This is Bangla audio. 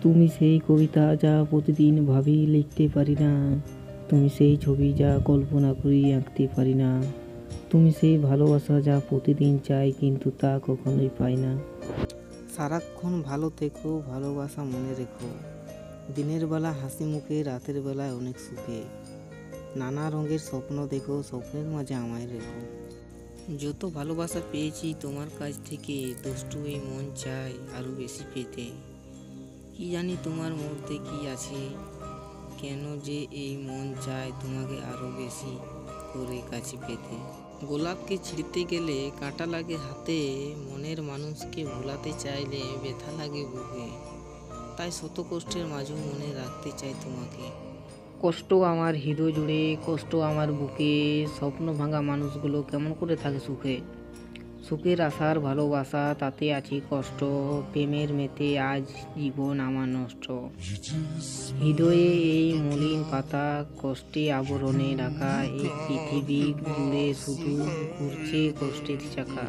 তুমি সেই কবিতা যা প্রতিদিন ভাবি লিখতে পারি না, তুমি সেই ছবি যা কল্পনা করি আঁকতে পারি না, তুমি সেই ভালোবাসা যা প্রতিদিন চাই কিন্তু তা কখনোই পাই না। সারাক্ষণ ভালো থেকো, ভালোবাসা মনে রেখো, দিনের বেলা হাসি মুখে, রাতের বেলায় অনেক সুখে, নানা রঙের স্বপ্ন দেখো, স্বপ্নের মাঝে আমায় রেখো। যত ভালোবাসা পেয়েছি তোমার কাছ থেকে, দুষ্টু এই মন চায় আরও বেশি পেতে। কি জানি তোমার মধ্যে কি আছে, কেন যে এই মন চায় তোমাকে আরও বেশি করে কাছে পেতে। গোলাপকে ছিঁড়তে গেলে কাঁটা লাগে হাতে, মনের মানুষকে ভোলাতে চাইলে ব্যথা লাগে বুকে। তাই শত কষ্টের মাঝেও মনে রাখতে চাই তোমাকে। কষ্ট আমার হৃদয় জুড়ে, কষ্ট আমার বুকে, স্বপ্ন ভাঙা মানুষগুলো কেমন করে থাকে সুখে। সুখের আশার ভালোবাসা তাতে আছি কষ্ট, প্রেমের মেতে আজ জীবন আমার নষ্ট। হৃদয়ে এই মলিন পাতা, কষ্টে আবরণে ঢাকা, এই পৃথিবী জুড়ে শুধু ঘুরছে কষ্টের চাকা।